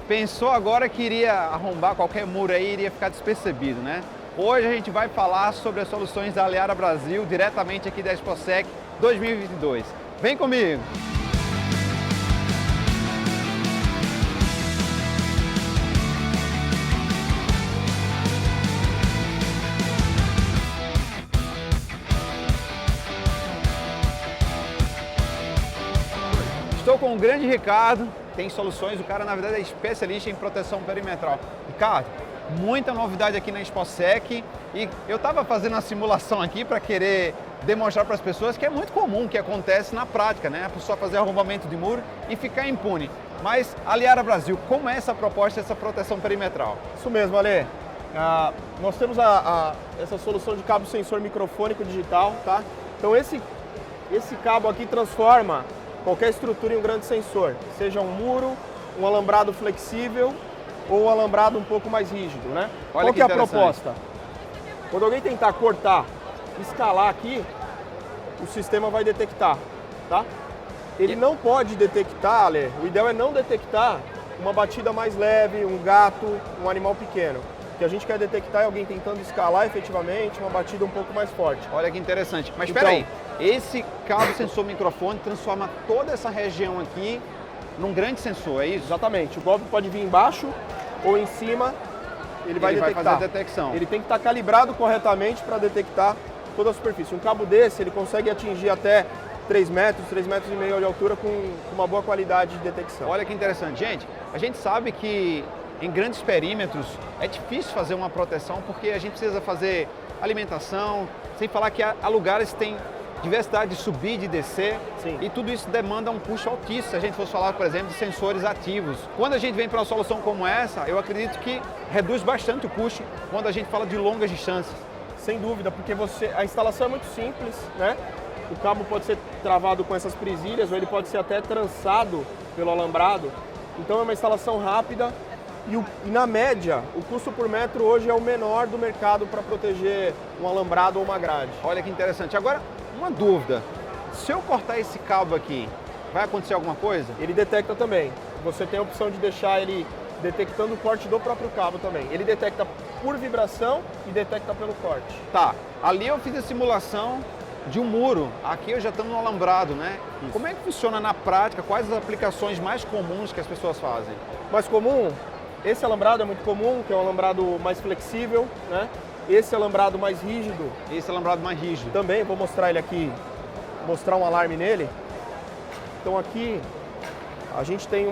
Pensou agora que iria arrombar qualquer muro aí, iria ficar despercebido, né? Hoje a gente vai falar sobre as soluções da Aliara Brasil, diretamente aqui da ExpoSec 2022. Vem comigo! Estou com o grande Ricardo, tem soluções, o cara na verdade é especialista em proteção perimetral. Ricardo, muita novidade aqui na ExpoSec e eu estava fazendo uma simulação aqui para querer demonstrar para as pessoas que é muito comum, que acontece na prática, né? A pessoa fazer arrombamento de muro e ficar impune. Mas Aliara Brasil, como é essa proposta, essa proteção perimetral? Isso mesmo, Ale. Nós temos essa solução de cabo sensor microfônico digital, tá? Então esse cabo aqui transforma qualquer estrutura em um grande sensor, seja um muro, um alambrado flexível ou um alambrado um pouco mais rígido, né? Qual que é a proposta? Quando alguém tentar cortar, escalar aqui, o sistema vai detectar, tá? Ele não pode detectar, Ale, o ideal é não detectar uma batida mais leve, um gato, um animal pequeno. O que a gente quer detectar é alguém tentando escalar efetivamente, uma batida um pouco mais forte. Olha que interessante. Mas espera aí, esse cabo sensor microfone transforma toda essa região aqui num grande sensor, é isso? Exatamente. O golpe pode vir embaixo ou em cima, ele vai detectar. Fazer a detecção. Ele tem que estar calibrado corretamente para detectar toda a superfície. Um cabo desse, ele consegue atingir até 3 metros e meio de altura com uma boa qualidade de detecção. Olha que interessante. Gente, a gente sabe que em grandes perímetros é difícil fazer uma proteção porque a gente precisa fazer alimentação, sem falar que há lugares que tem diversidade de subir e de descer. Sim. E tudo isso demanda um custo altíssimo se a gente fosse falar, por exemplo, de sensores ativos. Quando a gente vem para uma solução como essa, eu acredito que reduz bastante o custo quando a gente fala de longas distâncias. Sem dúvida, porque a instalação é muito simples, né? O cabo pode ser travado com essas presilhas ou ele pode ser até trançado pelo alambrado. Então é uma instalação rápida. E na média, o custo por metro hoje é o menor do mercado para proteger um alambrado ou uma grade. Olha que interessante. Agora, uma dúvida. Se eu cortar esse cabo aqui, vai acontecer alguma coisa? Ele detecta também. Você tem a opção de deixar ele detectando o corte do próprio cabo também. Ele detecta por vibração e detecta pelo corte. Tá, ali eu fiz a simulação de um muro. Aqui eu já estou no alambrado, né? Isso. Como é que funciona na prática? Quais as aplicações mais comuns que as pessoas fazem? Mais comum? Esse alambrado é muito comum, que é um alambrado mais flexível, né? Esse alambrado mais rígido. Esse alambrado mais rígido. Também, vou mostrar ele aqui, mostrar um alarme nele. Então aqui a gente tem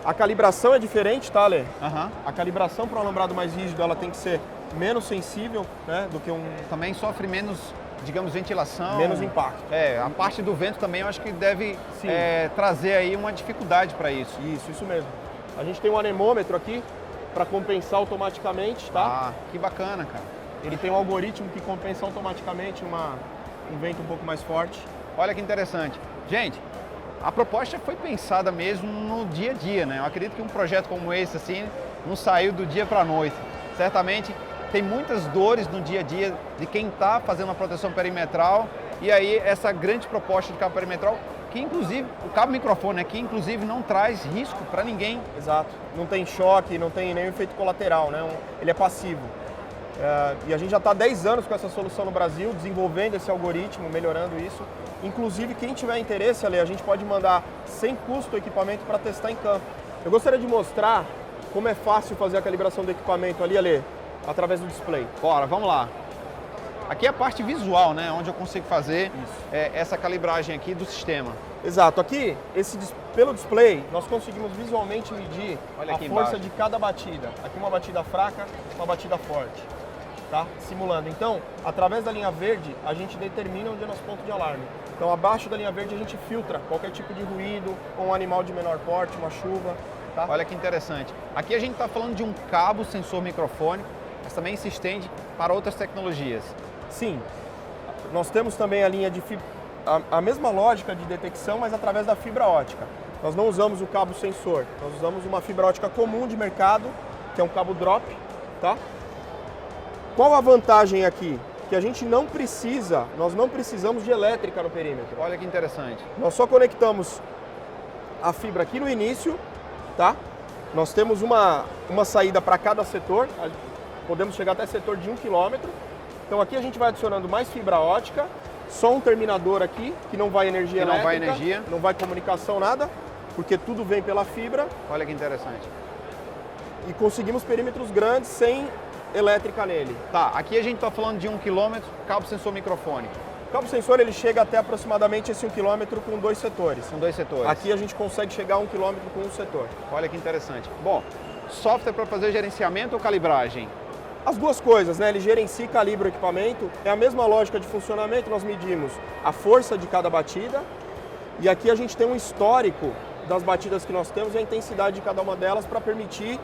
a calibração é diferente, tá, Ale? A calibração para um alambrado mais rígido, ela tem que ser menos sensível, né, do que um... Também sofre menos, digamos, ventilação. Menos impacto. A parte do vento também eu acho que deve trazer aí uma dificuldade para isso. Isso mesmo. A gente tem um anemômetro aqui para compensar automaticamente, tá? Ah, que bacana, cara. Ele tem um algoritmo que compensa automaticamente um vento um pouco mais forte. Olha que interessante. Gente, a proposta foi pensada mesmo no dia a dia, né? Eu acredito que um projeto como esse, assim, não saiu do dia para a noite. Certamente tem muitas dores no dia a dia de quem está fazendo a proteção perimetral e aí essa grande proposta de cabo perimetral que inclusive, o cabo microfone aqui, inclusive, não traz risco para ninguém. Exato. Não tem choque, não tem nenhum efeito colateral, né? Ele é passivo. E a gente já está há 10 anos com essa solução no Brasil, desenvolvendo esse algoritmo, melhorando isso. Inclusive, quem tiver interesse, Ale, a gente pode mandar sem custo o equipamento para testar em campo. Eu gostaria de mostrar como é fácil fazer a calibração do equipamento ali, Ale, através do display. Bora, vamos lá. Aqui é a parte visual, né, onde eu consigo fazer essa calibragem aqui do sistema. Exato. Aqui, pelo display, nós conseguimos visualmente medir a força embaixo de cada batida. Aqui uma batida fraca, uma batida forte, tá? Simulando. Então, através da linha verde, a gente determina onde é nosso ponto de alarme. Então, abaixo da linha verde, a gente filtra qualquer tipo de ruído, ou um animal de menor porte, uma chuva, tá? Olha que interessante. Aqui a gente está falando de um cabo sensor microfônico, mas também se estende para outras tecnologias. Sim, nós temos também a linha de a mesma lógica de detecção, mas através da fibra ótica. Nós não usamos o cabo sensor, nós usamos uma fibra ótica comum de mercado, que é um cabo drop, tá? Qual a vantagem aqui? Que a gente nós não precisamos de elétrica no perímetro. Olha que interessante. Nós só conectamos a fibra aqui no início, tá? Nós temos uma saída para cada setor, podemos chegar até setor de 1 km. Então aqui a gente vai adicionando mais fibra ótica, só um terminador aqui, que não vai energia elétrica, não vai energia, não vai comunicação, nada, porque tudo vem pela fibra. Olha que interessante. E conseguimos perímetros grandes sem elétrica nele. Tá, aqui a gente está falando de 1 km, cabo sensor microfone. O cabo sensor ele chega até aproximadamente esse 1 km com 2 setores. Com 2 setores. Aqui a gente consegue chegar a 1 km com um setor. Olha que interessante. Bom, software para fazer gerenciamento ou calibragem? As duas coisas, né? Ele gerencia e calibra o equipamento. É a mesma lógica de funcionamento, nós medimos a força de cada batida e aqui a gente tem um histórico das batidas que nós temos e a intensidade de cada uma delas para permitir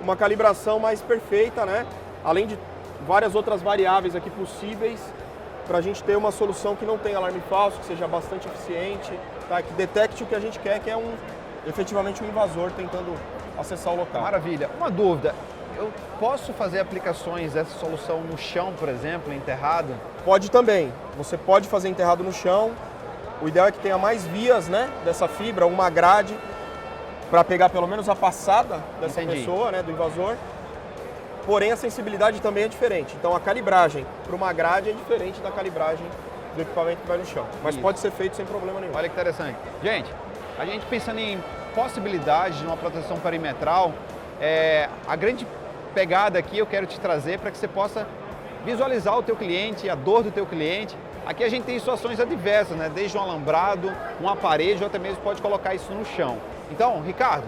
uma calibração mais perfeita, né? Além de várias outras variáveis aqui possíveis para a gente ter uma solução que não tenha alarme falso, que seja bastante eficiente, tá? Que detecte o que a gente quer, que é efetivamente um invasor tentando acessar o local. Maravilha. Uma dúvida, eu posso fazer aplicações dessa solução no chão, por exemplo, enterrado? Pode também. Você pode fazer enterrado no chão. O ideal é que tenha mais vias, né, dessa fibra, uma grade para pegar pelo menos a passada dessa pessoa, né, do invasor. Porém, a sensibilidade também é diferente. Então, a calibragem para uma grade é diferente da calibragem do equipamento que vai no chão. Mas pode ser feito sem problema nenhum. Olha que interessante. Gente, a gente pensando em possibilidades de uma proteção perimetral, a grande pegada aqui eu quero te trazer para que você possa visualizar o teu cliente, a dor do teu cliente. Aqui a gente tem situações adversas, né? Desde um alambrado, uma parede, ou até mesmo pode colocar isso no chão. Então, Ricardo,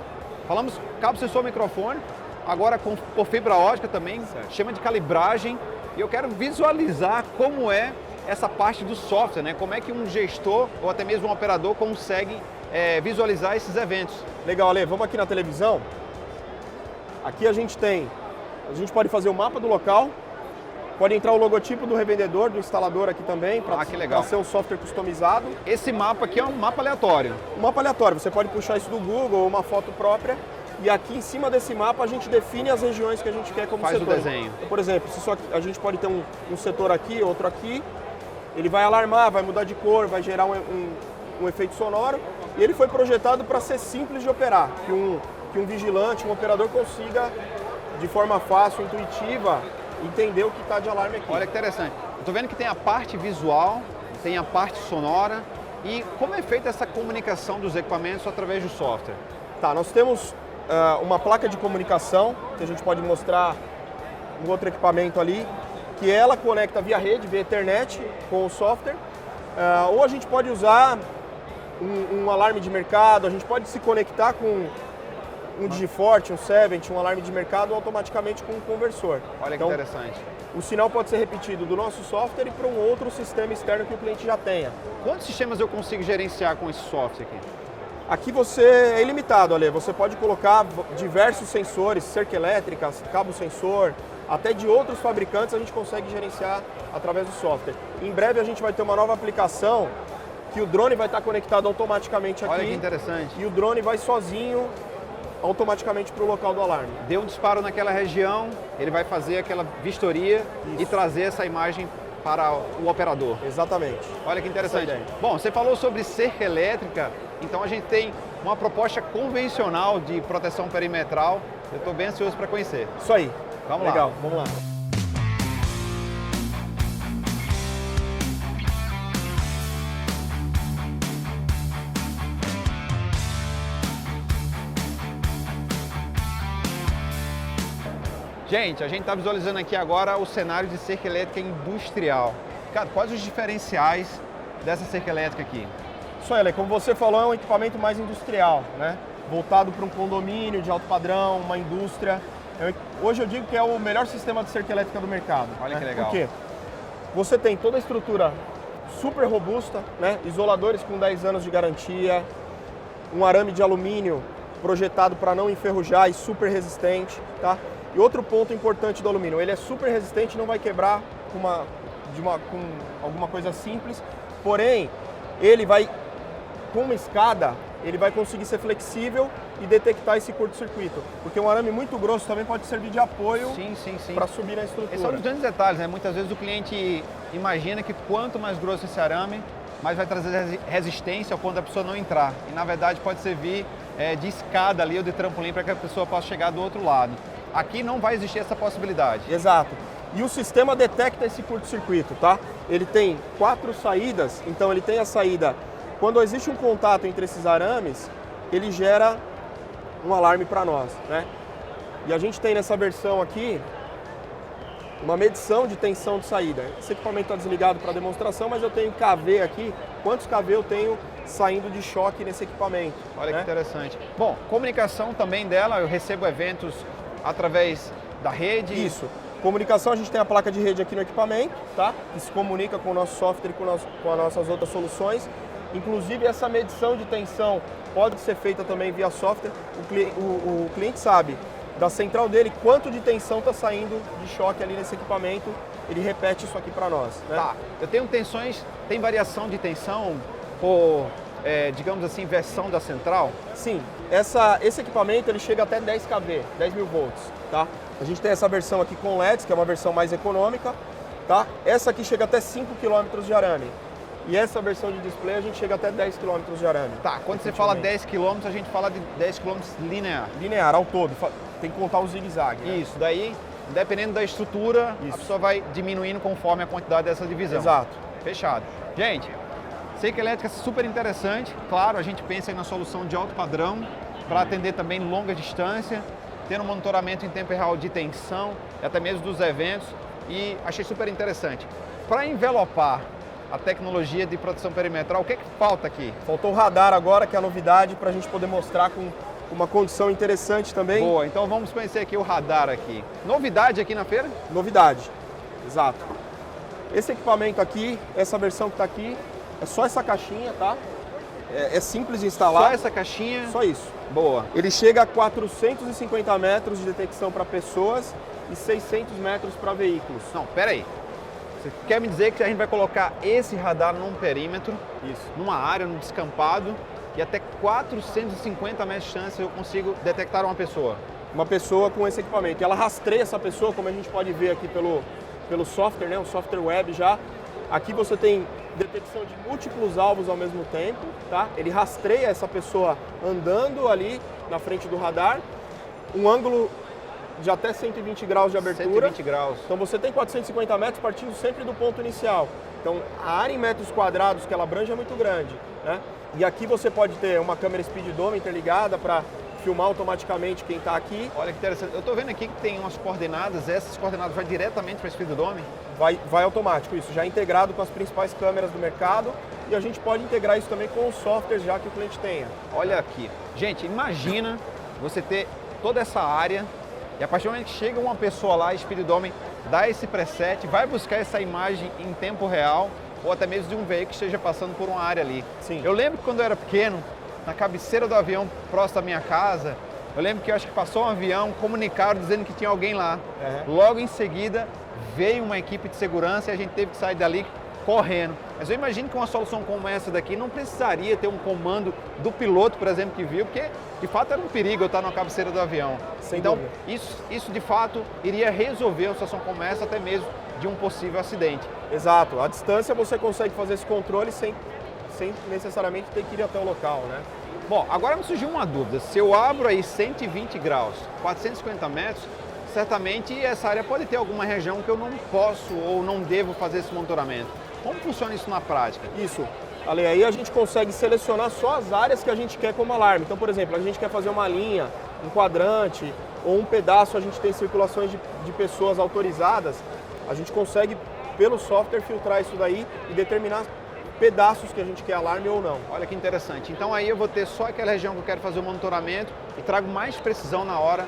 falamos cabo sensor microfone, agora por fibra ótica também, chama de calibragem, e eu quero visualizar como é essa parte do software, né? Como é que um gestor ou até mesmo um operador consegue visualizar esses eventos. Legal, Ale, vamos aqui na televisão. Aqui a gente pode fazer o mapa do local, pode entrar o logotipo do revendedor, do instalador aqui também, para ser um software customizado. Esse mapa aqui é um mapa aleatório. Um mapa aleatório, você pode puxar isso do Google ou uma foto própria. E aqui em cima desse mapa a gente define as regiões que a gente quer como setor. Faz o desenho. Então, por exemplo, a gente pode ter um setor aqui, outro aqui, ele vai alarmar, vai mudar de cor, vai gerar um efeito sonoro. E ele foi projetado para ser simples de operar, que um vigilante, um operador consiga, de forma fácil, intuitiva, entender o que está de alarme aqui. Olha que interessante. Eu estou vendo que tem a parte visual, tem a parte sonora. E como é feita essa comunicação dos equipamentos através do software? Tá, nós temos uma placa de comunicação, que a gente pode mostrar um outro equipamento ali, que ela conecta via rede, via Ethernet, com o software. Ou a gente pode usar um alarme de mercado, a gente pode se conectar com um Digiforte, um Sevent, um alarme de mercado automaticamente com um conversor. Olha que interessante. O sinal pode ser repetido do nosso software e para um outro sistema externo que o cliente já tenha. Quantos sistemas eu consigo gerenciar com esse software aqui? Aqui você é ilimitado, Ale. Você pode colocar diversos sensores, cerca elétrica, cabo sensor, até de outros fabricantes a gente consegue gerenciar através do software. Em breve a gente vai ter uma nova aplicação que o drone vai estar conectado automaticamente aqui. Olha que interessante. E o drone vai sozinho automaticamente para o local do alarme. Deu um disparo naquela região, ele vai fazer aquela vistoria e trazer essa imagem para o operador. Exatamente. Olha que interessante. Bom, você falou sobre cerca elétrica, então a gente tem uma proposta convencional de proteção perimetral. Eu estou bem ansioso para conhecer. Isso aí. Vamos lá. Legal, vamos lá. Gente, a gente está visualizando aqui agora o cenário de cerca elétrica industrial. Cara, quais os diferenciais dessa cerca elétrica aqui? Isso aí, como você falou, é um equipamento mais industrial, né? Voltado para um condomínio de alto padrão, uma indústria. Hoje eu digo que é o melhor sistema de cerca elétrica do mercado. Olha que legal. Por quê? Você tem toda a estrutura super robusta, né? Isoladores com 10 anos de garantia, um arame de alumínio projetado para não enferrujar e super resistente, tá? E outro ponto importante do alumínio, ele é super resistente, não vai quebrar com alguma coisa simples, porém, ele vai, com uma escada, ele vai conseguir ser flexível e detectar esse curto-circuito, porque um arame muito grosso também pode servir de apoio para subir na estrutura. Esses são os grandes detalhes, né? Muitas vezes o cliente imagina que quanto mais grosso esse arame, mas vai trazer resistência quando a pessoa não entrar. E na verdade pode servir de escada ali ou de trampolim para que a pessoa possa chegar do outro lado. Aqui não vai existir essa possibilidade. Exato. E o sistema detecta esse curto-circuito, tá? Ele tem 4 saídas, então ele tem a saída... Quando existe um contato entre esses arames, ele gera um alarme para nós, né? E a gente tem nessa versão aqui uma medição de tensão de saída. Esse equipamento está desligado para demonstração, mas eu tenho KV aqui. Quantos KV eu tenho saindo de choque nesse equipamento? Olha que interessante. Bom, comunicação também dela, eu recebo eventos através da rede. Isso. Comunicação, a gente tem a placa de rede aqui no equipamento, tá? Que se comunica com o nosso software e com as nossas outras soluções. Inclusive, essa medição de tensão pode ser feita também via software. O cliente sabe da central dele quanto de tensão está saindo de choque ali nesse equipamento. Ele repete isso aqui para nós, né? Tá. Eu tenho tensões, tem variação de tensão por, digamos assim, versão da central? Sim. Esse equipamento ele chega até 10 kV, 10 mil volts, tá? A gente tem essa versão aqui com LEDs, que é uma versão mais econômica, tá? Essa aqui chega até 5 km de arame. E essa versão de display a gente chega até 10 km de arame. Tá, quando você fala 10 km, a gente fala de 10 km linear. Linear, ao todo. Tem que contar o zigue-zague. Né? Isso, daí, dependendo da estrutura, a pessoa vai diminuindo conforme a quantidade dessa divisão. Exato. Fechado. Gente, cerca elétrica é super interessante. Claro, a gente pensa em uma solução de alto padrão para atender também longa distância, tendo um monitoramento em tempo real de tensão, até mesmo dos eventos, e achei super interessante. Para envelopar a tecnologia de proteção perimetral, o que é que falta aqui? Faltou o radar agora, que é a novidade, para a gente poder mostrar com uma condição interessante também. Boa, então vamos conhecer aqui o radar aqui. Novidade aqui na feira? Novidade, exato. Esse equipamento aqui, essa versão que está aqui, é só essa caixinha, tá? É simples de instalar. Só essa caixinha? Só isso. Boa. Ele chega a 450 metros de detecção para pessoas e 600 metros para veículos. Não, pera aí. Você quer me dizer que a gente vai colocar esse radar num perímetro, numa área, num descampado, e até 450 metros de distância eu consigo detectar uma pessoa? Uma pessoa com esse equipamento. Ela rastreia essa pessoa, como a gente pode ver aqui pelo software, né? Um software web já. Aqui você tem detecção de múltiplos alvos ao mesmo tempo, tá? Ele rastreia essa pessoa andando ali na frente do radar, um ângulo de até 120 graus de abertura. 120 graus. Então você tem 450 metros partindo sempre do ponto inicial. Então a área em metros quadrados que ela abrange é muito grande, né? E aqui você pode ter uma câmera speedometer interligada para filmar automaticamente quem está aqui. Olha que interessante. Eu estou vendo aqui que tem umas coordenadas, essas coordenadas vão diretamente para o speedometer? Vai automático, isso já integrado com as principais câmeras do mercado, e a gente pode integrar isso também com os softwares já que o cliente tenha. Olha aqui. Gente, imagina você ter toda essa área e a partir do momento que chega uma pessoa lá, speedometer, dá esse preset, vai buscar essa imagem em tempo real, ou até mesmo de um veículo que esteja passando por uma área ali. Sim. Eu lembro que quando eu era pequeno, na cabeceira do avião próximo da minha casa, eu lembro que eu acho que passou um avião, comunicaram dizendo que tinha alguém lá. Logo em seguida veio uma equipe de segurança e a gente teve que sair dali correndo. Mas eu imagino que uma solução como essa daqui não precisaria ter um comando do piloto, por exemplo, que viu, porque de fato era um perigo eu estar na cabeceira do avião. Sem então, dúvida. isso de fato iria resolver uma situação como essa, até mesmo de um possível acidente. Exato. À distância você consegue fazer esse controle sem necessariamente ter que ir até o local, né? Bom, agora me surgiu uma dúvida. Se eu abro aí 120 graus, 450 metros, certamente essa área pode ter alguma região que eu não posso ou não devo fazer esse monitoramento. Como funciona isso na prática? Isso. Ale, aí a gente consegue selecionar só as áreas que a gente quer como alarme. Então, por exemplo, a gente quer fazer uma linha, um quadrante ou um pedaço, a gente tem circulações de pessoas autorizadas, a gente consegue, pelo software, filtrar isso daí e determinar pedaços que a gente quer alarme ou não. Olha que interessante. Então aí eu vou ter só aquela região que eu quero fazer o monitoramento e trago mais precisão na hora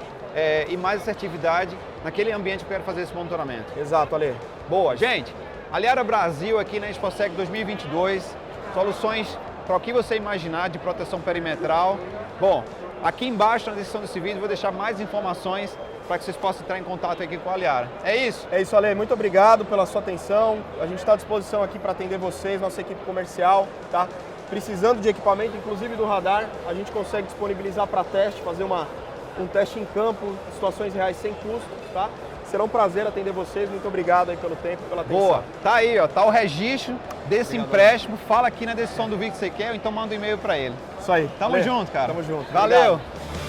e mais assertividade naquele ambiente que eu quero fazer esse monitoramento. Exato, Ale. Boa. Gente, Aliara Brasil aqui na ExpoSec 2022, soluções para o que você imaginar de proteção perimetral. Bom, aqui embaixo na descrição desse vídeo eu vou deixar mais informações para que vocês possam entrar em contato aqui com a Aliara. É isso? É isso, Ale. Muito obrigado pela sua atenção. A gente está à disposição aqui para atender vocês, nossa equipe comercial, tá? Precisando de equipamento, inclusive do radar, a gente consegue disponibilizar para teste, fazer um teste em campo, situações reais sem custo, tá? Será um prazer atender vocês. Muito obrigado aí pelo tempo, pela atenção. Boa. Tá aí, ó. Tá o registro desse empréstimo, fala aqui na descrição do vídeo que você quer, ou então manda um e-mail para ele. Isso aí. Tamo junto, cara. Tamo junto. Valeu. Obrigado.